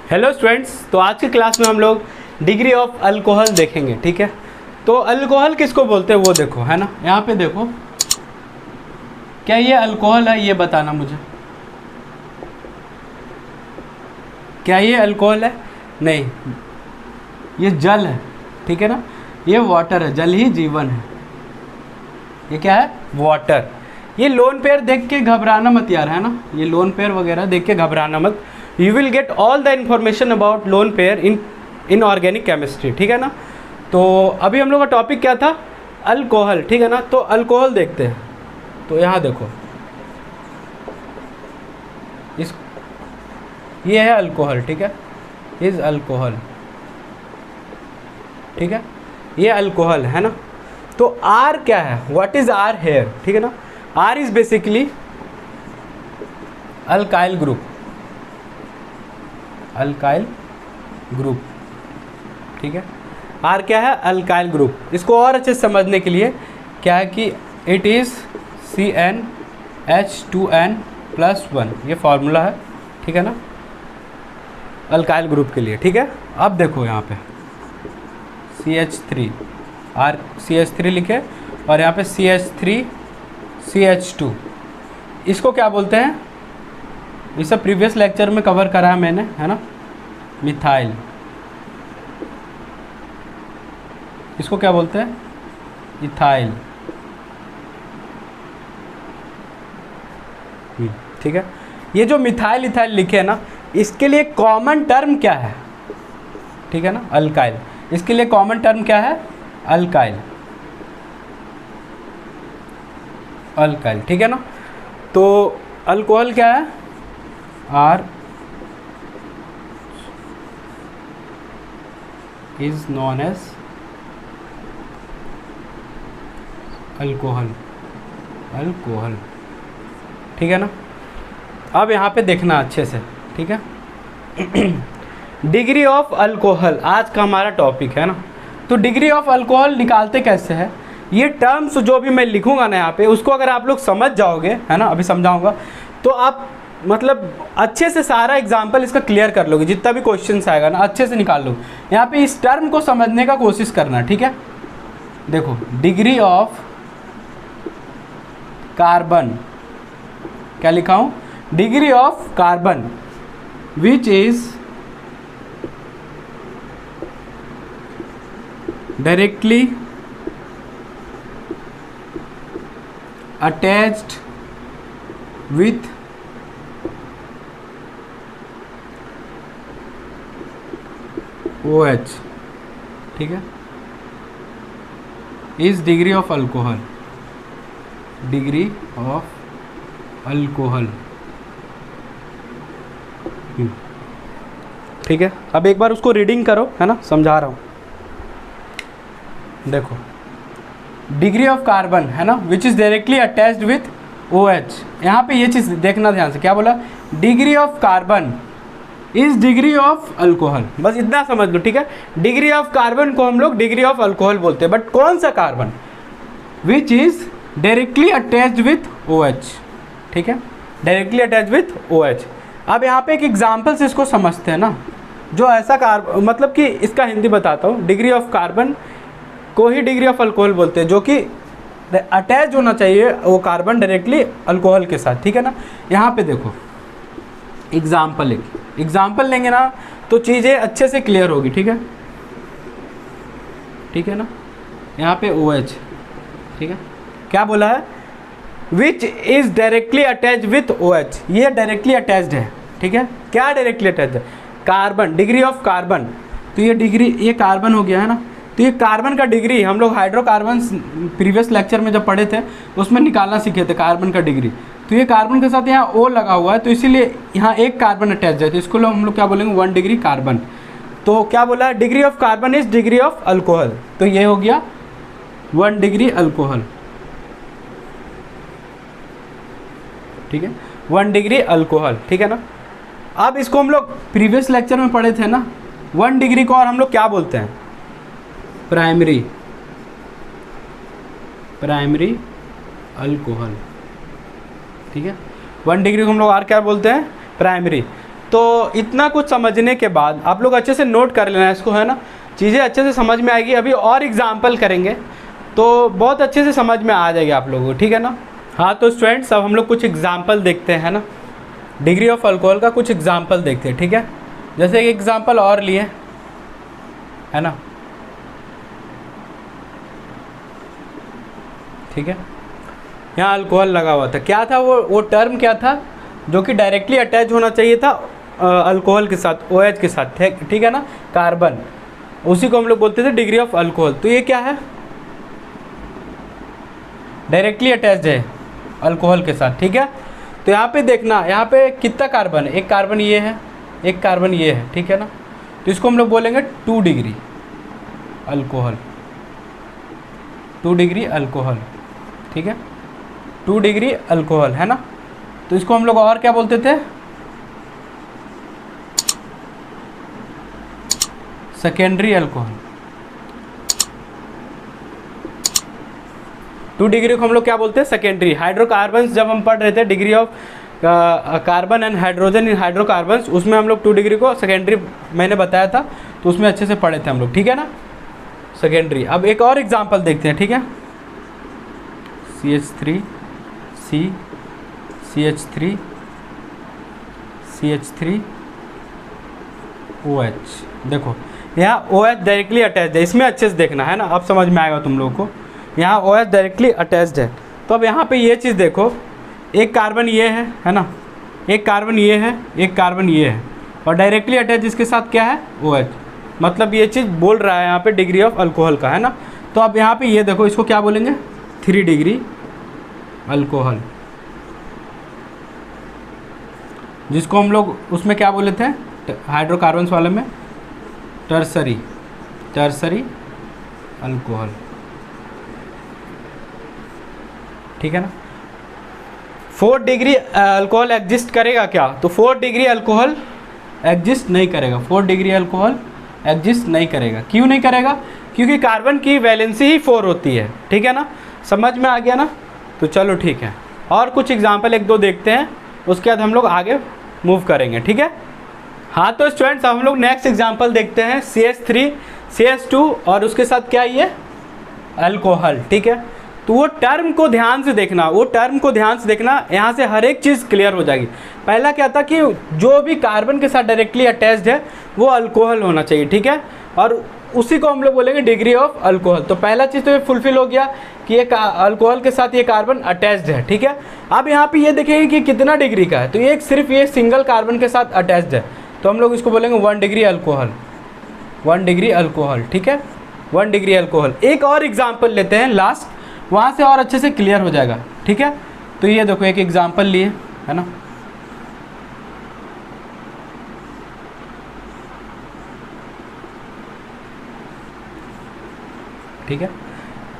Hello students, तो आज की क्लास में हम लोग डिग्री ऑफ अल्कोहल देखेंगे। ठीक है, तो अल्कोहल किसको बोलते हैं वो देखो, है ना। यहाँ पे देखो, क्या ये अल्कोहल है, ये बताना मुझे। क्या ये अल्कोहल है? नहीं, ये जल है। ठीक है ना, ये वाटर है, जल ही जीवन है। ये क्या है? वाटर। ये लोन पेयर देख के घबराना मत यार, है ना। ये लोन पेयर वगैरह देख के घबराना मत। You will get all the information about lone pair in organic chemistry. ठीक है ना। तो अभी हम लोग का टॉपिक क्या था? अल्कोहल। ठीक है ना। तो अल्कोहल देखते हैं। तो यहाँ देखो, इस ये है अल्कोहल। ठीक है, इज अल्कोहल। ठीक है, ये अल्कोहल है ना। तो आर क्या है? What is R here? ठीक है ना। R is basically alkyl group. Alkyl group. ठीक है, आर क्या है? Alkyl group. इसको और अच्छे से समझने के लिए क्या है कि इट इज़ CnH2n+1, ये फॉर्मूला है। ठीक है ना, अल्काइल ग्रुप के लिए। ठीक है, अब देखो यहाँ पे CH3, आर CH3 लिखे और यहाँ पे CH3CH2, इसको क्या बोलते हैं? ये सब प्रीवियस लेक्चर में कवर करा है मैंने, है ना। मिथाइल, इसको क्या बोलते हैं? इथाइल। ठीक है, ये जो मिथाइल इथाइल लिखे है ना, इसके लिए कॉमन टर्म क्या है? ठीक है ना, अल्काइल। इसके लिए कॉमन टर्म क्या है? अल्काइल। अल्काइल। ठीक है ना। तो अल्कोहल क्या है? R is known as alcohol. Alcohol. ठीक है ना। अब यहाँ पे देखना अच्छे से। ठीक है, डिग्री ऑफ अल्कोहल आज का हमारा टॉपिक है ना। तो डिग्री ऑफ अल्कोहल निकालते कैसे है? ये टर्म्स जो भी मैं लिखूंगा ना यहाँ पे, उसको अगर आप लोग समझ जाओगे, है ना, अभी समझाऊंगा, तो आप मतलब अच्छे से सारा एग्जाम्पल इसका क्लियर कर लोगे। जितना भी क्वेश्चंस आएगा ना, अच्छे से निकाल लोगे। यहाँ पे इस टर्म को समझने का कोशिश करना। ठीक है, देखो, डिग्री ऑफ कार्बन, क्या लिखा हूँ? Degree of carbon which is directly attached with OH। ठीक है, is degree of alcohol. Degree of alcohol. ठीक है, अब एक बार उसको रीडिंग करो, है ना, समझा रहा हूँ। देखो, डिग्री ऑफ कार्बन, है ना, which is directly attached with OH। यहाँ पे ये चीज़ देखना ध्यान से, क्या बोला? Degree of carbon is degree of alcohol. बस इतना समझ लो। ठीक है, डिग्री ऑफ कार्बन को हम लोग डिग्री ऑफ अल्कोहल बोलते हैं। बट कौन सा carbon? Which is directly attached with OH। ठीक है, डायरेक्टली अटैच्ड विथ OH। अब यहाँ पे एक एग्जाम्पल से इसको समझते हैं ना। जो ऐसा कार्बन, मतलब कि इसका हिंदी बताता हूँ, डिग्री ऑफ कार्बन को ही डिग्री ऑफ अल्कोहल बोलते हैं, जो कि अटैच होना चाहिए वो कार्बन डायरेक्टली अल्कोहल के साथ। ठीक है ना। यहाँ पे देखो, एग्जाम्पल लेंगे ना तो चीज़ें अच्छे से क्लियर होगी। ठीक है, ठीक है ना। यहाँ पे OH, ठीक है, क्या बोला है? Which is directly attach with OH। ये डायरेक्टली अटैच्ड है। ठीक है, क्या डायरेक्टली अटैच्ड है? Carbon, degree of carbon. तो ये डिग्री, ये कार्बन हो गया, है ना। तो ये कार्बन का डिग्री हम लोग हाइड्रोकार्बन प्रीवियस लेक्चर में जब पढ़े थे उसमें निकालना सीखे थे, कार्बन का डिग्री। तो ये कार्बन के साथ यहाँ O लगा हुआ है, तो इसीलिए यहाँ एक कार्बन अटैच है, तो इसको हम लोग क्या बोलेंगे? 1 डिग्री कार्बन। तो क्या बोला है? Degree of carbon is degree of alcohol. तो ये हो गया 1 डिग्री अल्कोहल। ठीक है, 1 डिग्री अल्कोहल। ठीक है ना। अब इसको हम लोग प्रीवियस लेक्चर में पढ़े थे ना, 1 डिग्री को और हम लोग क्या बोलते हैं? Primary alcohol. ठीक है, 1 डिग्री को हम लोग और क्या बोलते हैं? प्राइमरी। तो इतना कुछ समझने के बाद आप लोग अच्छे से नोट कर लेना इसको, है ना, चीज़ें अच्छे से समझ में आएगी। अभी और एग्जाम्पल करेंगे तो बहुत अच्छे से समझ में आ जाएगी आप लोगों को, ठीक है ना। हाँ तो स्टूडेंट्स अब हम लोग कुछ एग्जाम्पल देखते हैं ना, डिग्री ऑफ अल्कोहल का कुछ एग्जाम्पल देखते हैं, ठीक है। जैसे एक एग्जाम्पल और लिए, है ना, ठीक है। यहाँ अल्कोहल लगा हुआ था, क्या था वो टर्म क्या था जो कि डायरेक्टली अटैच होना चाहिए था अल्कोहल के साथ, OH के साथ, ठीक है ना, कार्बन, उसी को हम लोग बोलते थे डिग्री ऑफ अल्कोहल। तो ये क्या है, डायरेक्टली अटैच्ड है अल्कोहल के साथ, ठीक है। तो यहाँ पे देखना, यहाँ पे कितना कार्बन है, एक कार्बन ये है, एक कार्बन ये है, ठीक है ना। तो इसको हम लोग बोलेंगे 2 डिग्री अल्कोहल, 2 डिग्री अल्कोहल, ठीक है, 2 डिग्री अल्कोहल, है ना। तो इसको हम लोग और क्या बोलते थे, सेकेंडरी अल्कोहल। 2 डिग्री को हम लोग क्या बोलते हैं, सेकेंडरी। हाइड्रोकार्बन्स जब हम पढ़ रहे थे, degree of carbon and hydrogen in hydrocarbons, उसमें हम लोग 2 डिग्री को सेकेंडरी मैंने बताया था, तो उसमें अच्छे से पढ़े थे हम लोग, ठीक है ना, सेकेंडरी। अब एक और एग्जांपल देखते हैं, ठीक है। CH3 CH3 CH3 OH। देखो यहाँ OH डायरेक्टली अटैच्ड है, इसमें अच्छे से देखना, है ना, अब समझ में आएगा तुम लोगों को। यहाँ OH डायरेक्टली अटैच्ड है। तो अब यहाँ पे ये चीज़ देखो, एक कार्बन ये है ना, एक कार्बन ये है, एक कार्बन ये है, और डायरेक्टली अटैच इसके साथ क्या है, OH। मतलब ये चीज़ बोल रहा है यहाँ पे डिग्री ऑफ अल्कोहल का, है ना। तो अब यहाँ पे ये देखो, इसको क्या बोलेंगे, 3 डिग्री अल्कोहल, जिसको हम लोग उसमें क्या बोले थे, हाइड्रोकार्बन्स वाले में टर्सरी अल्कोहल, ठीक है ना। 4 डिग्री अल्कोहल एग्जिस्ट करेगा क्या, तो 4 डिग्री अल्कोहल एग्जिस्ट नहीं करेगा, 4 डिग्री अल्कोहल एग्जिस्ट नहीं करेगा। क्यों नहीं करेगा, क्योंकि कार्बन की वैलेंसी ही 4 होती है, ठीक है ना, समझ में आ गया ना। तो चलो ठीक है, और कुछ एग्जाम्पल 1-2 देखते हैं, उसके बाद हम लोग आगे मूव करेंगे, ठीक है। हाँ तो स्टूडेंट्स अब हम लोग नेक्स्ट एग्जाम्पल देखते हैं, CH3 CH2 और उसके साथ क्या ये अल्कोहल, ठीक है। तो वो टर्म को ध्यान से देखना, यहाँ से हर एक चीज़ क्लियर हो जाएगी। पहला क्या था कि जो भी कार्बन के साथ डायरेक्टली अटैच्ड है वो अल्कोहल होना चाहिए, ठीक है, और उसी को हम लोग बोलेंगे डिग्री ऑफ अल्कोहल। तो पहला चीज़ तो ये फुलफिल हो गया कि ये अल्कोहल के साथ ये कार्बन अटैच्ड है, ठीक है। अब यहाँ पे ये देखेंगे कि कितना डिग्री का है, तो ये सिर्फ ये सिंगल कार्बन के साथ अटैच्ड है, तो हम लोग इसको बोलेंगे 1 डिग्री अल्कोहल, 1 डिग्री अल्कोहल, ठीक है, 1 डिग्री अल्कोहल। एक और एग्जाम्पल लेते हैं लास्ट, वहाँ से और अच्छे से क्लियर हो जाएगा, ठीक है। तो ये देखो एक एग्जाम्पल लिए, है ना, ठीक है।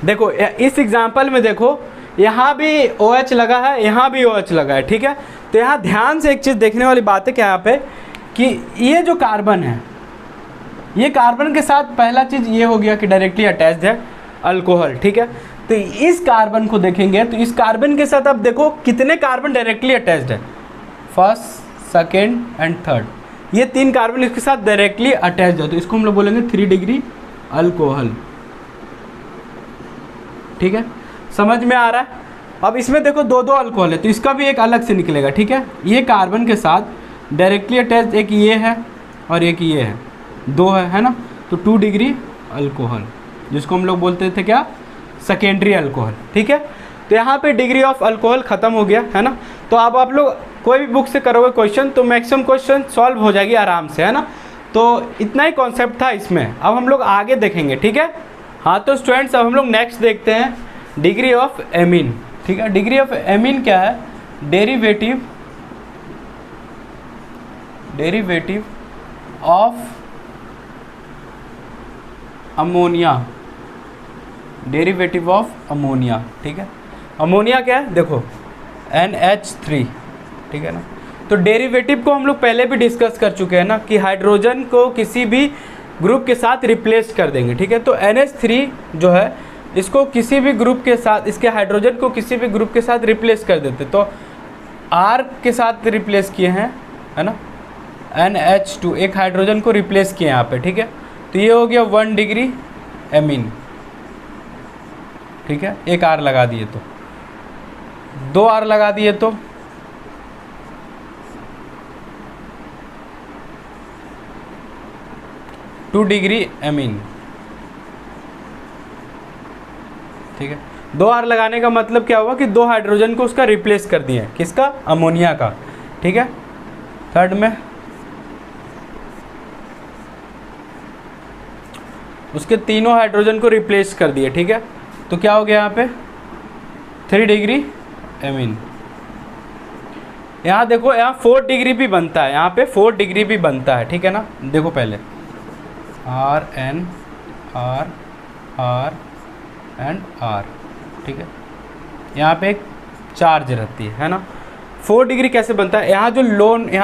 देखो इस एग्जाम्पल में देखो, यहाँ भी OH लगा है, यहाँ भी OH लगा है, ठीक है। तो यहाँ ध्यान से एक चीज़ देखने वाली बात है क्या यहाँ पे, कि ये जो कार्बन है, ये कार्बन के साथ पहला चीज़ ये हो गया कि डायरेक्टली अटैच्ड है अल्कोहल, ठीक है। तो इस कार्बन को देखेंगे तो इस कार्बन के साथ अब देखो कितने कार्बन डायरेक्टली अटैच्ड है, फर्स्ट, सेकेंड एंड थर्ड, ये 3 कार्बन इसके साथ डायरेक्टली अटैच्ड है, तो इसको हम लोग बोलेंगे 3 डिग्री अल्कोहल, ठीक है, समझ में आ रहा है। अब इसमें देखो 2 अल्कोहल है, तो इसका भी एक अलग से निकलेगा, ठीक है। ये कार्बन के साथ डायरेक्टली अटैच एक ये है और एक ये है, 2 है ना, तो 2 डिग्री अल्कोहल, जिसको हम लोग बोलते थे क्या, सेकेंडरी अल्कोहल, ठीक है। तो यहाँ पे डिग्री ऑफ अल्कोहल ख़त्म हो गया, है ना। तो अब आप लोग कोई भी बुक से करोगे क्वेश्चन तो मैक्सिमम क्वेश्चन सॉल्व हो जाएगी आराम से, है ना। तो इतना ही कॉन्सेप्ट था इसमें, अब हम लोग आगे देखेंगे, ठीक है। हाँ तो स्टूडेंट्स अब हम लोग नेक्स्ट देखते हैं डिग्री ऑफ एमीन, ठीक है। डिग्री ऑफ एमीन क्या है, derivative of ammonia, derivative of ammonia, ठीक है। अमोनिया क्या है, देखो NH3, ठीक है ना। तो डेरिवेटिव को हम लोग पहले भी डिस्कस कर चुके हैं ना, कि हाइड्रोजन को किसी भी ग्रुप के साथ रिप्लेस कर देंगे, ठीक है। तो NH3 जो है इसको किसी भी ग्रुप के साथ, इसके हाइड्रोजन को किसी भी ग्रुप के साथ रिप्लेस कर देते, तो R के साथ रिप्लेस किए हैं, है ना, NH2 एक हाइड्रोजन को रिप्लेस किया यहाँ पे, ठीक है। तो ये हो गया 1 डिग्री एमीन, ठीक है। एक R लगा दिए तो, 2 R लगा दिए तो 2 डिग्री एमीन, ठीक है। 2 R लगाने का मतलब क्या हुआ कि 2 हाइड्रोजन को उसका रिप्लेस कर दिया, किसका, अमोनिया का, ठीक है। थर्ड में उसके तीनों हाइड्रोजन को रिप्लेस कर दिए, ठीक है। तो क्या हो गया यहाँ पे 3 डिग्री एमीन। यहाँ देखो, यहाँ 4 डिग्री भी बनता है, यहाँ पे 4 डिग्री भी बनता है, ठीक है ना। देखो पहले R N R R and R, ठीक है। यहाँ पे एक चार्ज रहती है ना। 4 डिग्री कैसे बनता है, यहाँ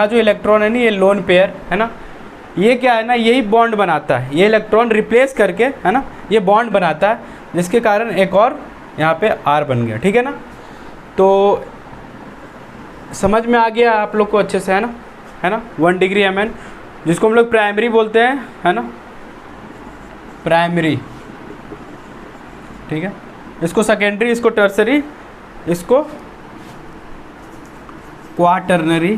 जो इलेक्ट्रॉन है ना, ये लोन पेयर है ना, ये क्या है ना, यही बॉन्ड बनाता है, ये इलेक्ट्रॉन रिप्लेस करके, है ना, ये बॉन्ड बनाता है, जिसके कारण एक और यहाँ पे R बन गया, ठीक है ना। तो समझ में आ गया आप लोग को अच्छे से, है ना 1 डिग्री Mn, जिसको हम लोग प्राइमरी बोलते हैं, है ना, प्राइमरी, ठीक है। इसको सेकेंडरी, इसको टर्सरी, इसको क्वाटरनरी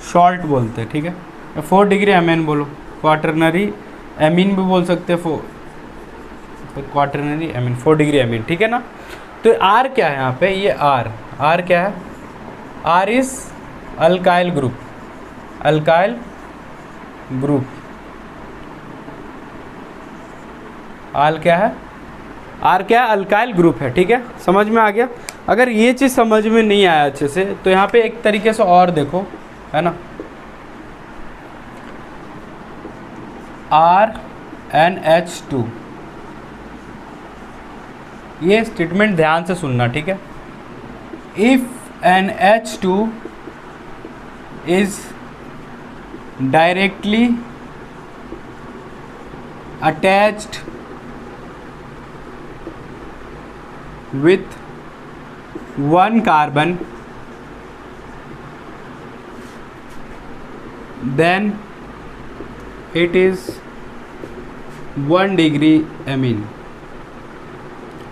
शॉर्ट बोलते हैं, ठीक है। 4 डिग्री Mn बोलो, क्वाटरनरी एमीन भी बोल सकते हैं, क्वाटरनरी एमीन, 4 डिग्री एमीन, ठीक है ना। तो R क्या है यहाँ पे, ये R क्या है, R is alkyl group, alkyl group, R क्या है, अल्काइल ग्रुप है, ठीक है। समझ में आ गया। अगर ये चीज़ समझ में नहीं आया अच्छे से, तो यहाँ पे एक तरीके से और देखो, है ना, RnH2, ये स्टेटमेंट ध्यान से सुनना, ठीक है। If NH2 is directly attached with 1 carbon, then it is 1 degree amine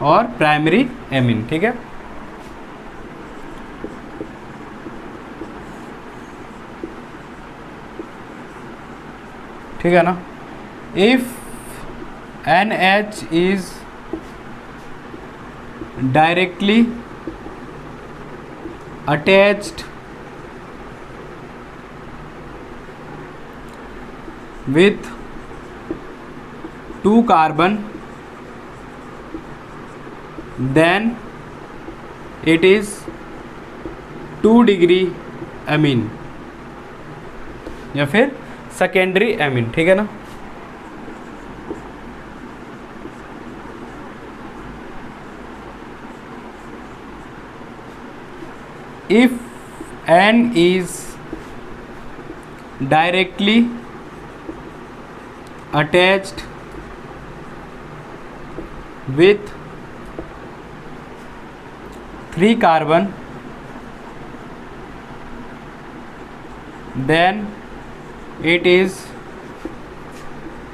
और प्राइमरी एमीन, ठीक है। ठीक है ना। If NH is directly attached with 2 carbon, then it is 2 degree amine या फिर सेकेंडरी एमीन, ठीक है ना। If N is directly attached with 3 carbon, then it is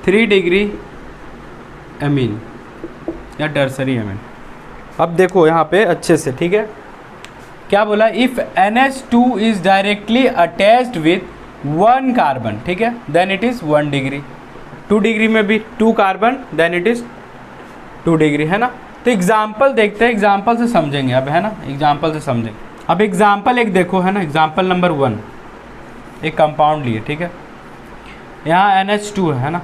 3 degree amine या टर्सरी एमीन। अब देखो यहाँ पे अच्छे से, ठीक है, क्या बोला, if NH2 is directly attached with 1 carbon, ठीक है, then it is 1 degree. 2 degree में भी 2 carbon, then it is 2 degree, है ना। तो एग्जाम्पल देखते हैं, एग्जाम्पल से समझेंगे अब, है ना, एग्जाम्पल से समझेंगे। अब एग्जाम्पल एक देखो, है ना, एग्जाम्पल नंबर 1, एक कंपाउंड लिए, ठीक है। यहाँ NH2 है ना,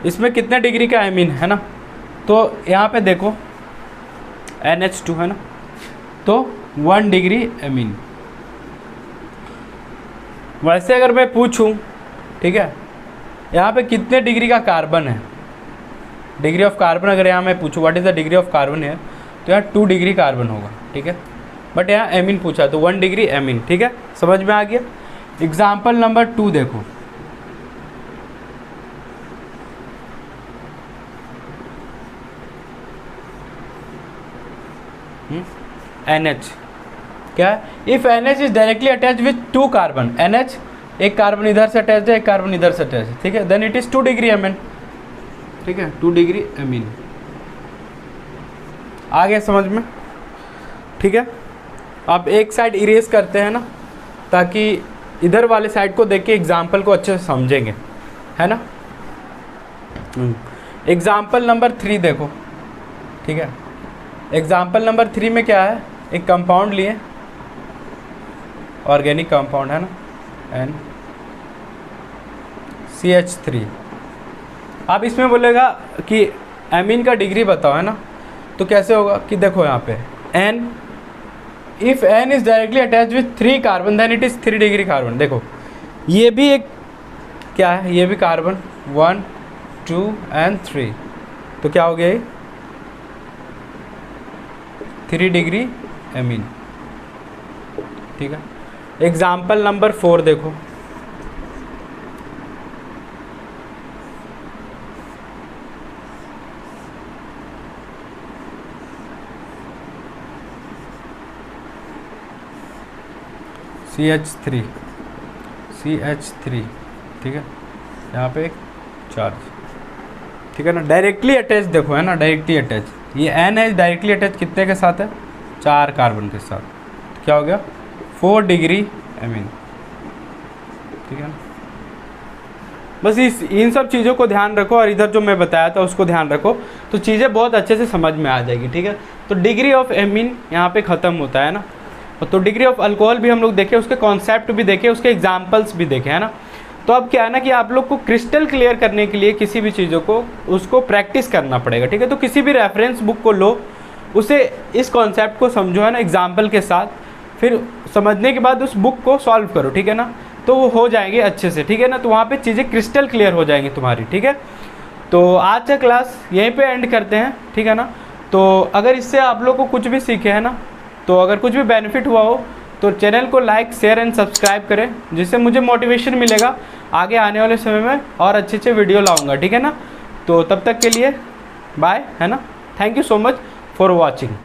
इसमें कितने डिग्री का एमीन है ना। तो यहाँ पे देखो NH2 है ना, तो 1 डिग्री एमीन। वैसे अगर मैं पूछूं, ठीक है, यहाँ पे कितने डिग्री का कार्बन है, डिग्री ऑफ कार्बन अगर यहाँ मैं पूछूं what is the degree of carbon है, तो यहाँ 2 डिग्री कार्बन होगा, ठीक है। बट यहाँ एमीन पूछा तो 1 डिग्री एमीन, ठीक है, समझ में आ गया। एग्जाम्पल नंबर 2 देखो, NH, क्या है, if NH is directly attach with 2 carbon, NH एक कार्बन इधर से अटैच है, एक कार्बन इधर से अटैच है, ठीक है, then it is 2 degree amine, ठीक है, 2 डिग्री एमीन। आ गया समझ में, ठीक है। अब एक साइड इरेज करते हैं ना, ताकि इधर वाले साइड को देख के एग्जाम्पल को अच्छे से समझेंगे, है ना। एग्जाम्पल नंबर 3 देखो, ठीक है। एग्जाम्पल नंबर 3 में क्या है, एक कंपाउंड लिए, ऑर्गेनिक कंपाउंड है ना, NCH3। अब इसमें बोलेगा कि एमीन का डिग्री बताओ, है ना। तो कैसे होगा कि देखो यहाँ पे N, if N is directly attach with 3 carbon then it is 3 degree carbon. देखो ये भी एक क्या है, ये भी कार्बन 1 2 and 3, तो क्या हो गया ये 3 डिग्री एमीन, ठीक है। एग्जाम्पल नंबर 4 देखो, CH3, ठीक है, यहाँ पे एक चार्ज, ठीक है ना, डायरेक्टली अटैच देखो, है ना, डायरेक्टली अटैच, ये N है डायरेक्टली अटैच कितने के साथ है, 4 कार्बन के साथ, तो क्या हो गया 4 डिग्री एमीन, ठीक है ना। बस इन सब चीज़ों को ध्यान रखो, और इधर जो मैं बताया था उसको ध्यान रखो, तो चीज़ें बहुत अच्छे से समझ में आ जाएगी, ठीक है। तो डिग्री ऑफ एमीन यहाँ पे ख़त्म होता है ना। तो डिग्री ऑफ अल्कोहल भी हम लोग देखे, उसके कॉन्सेप्ट भी देखे, उसके एग्जाम्पल्स भी देखे, है ना। तो अब क्या है ना कि आप लोग को क्रिस्टल क्लियर करने के लिए किसी भी चीज़ों को उसको प्रैक्टिस करना पड़ेगा, ठीक है। तो किसी भी रेफरेंस बुक को लो, उसे इस कॉन्सेप्ट को समझो, है ना, एग्जाम्पल के साथ, फिर समझने के बाद उस बुक को सॉल्व करो, ठीक है ना, तो वो हो जाएंगे अच्छे से, ठीक है ना। तो वहाँ पे चीज़ें क्रिस्टल क्लियर हो जाएंगी तुम्हारी, ठीक है। तो आज का क्लास यहीं पे एंड करते हैं, ठीक है ना। तो अगर इससे आप लोग को कुछ भी सीखे, है ना, तो अगर कुछ भी बेनिफिट हुआ हो तो चैनल को लाइक शेयर एंड सब्सक्राइब करें, जिससे मुझे मोटिवेशन मिलेगा आगे आने वाले समय में और अच्छे अच्छे वीडियो लाऊंगा, ठीक है ना। तो तब तक के लिए बाय, है ना। Thank you so much for watching.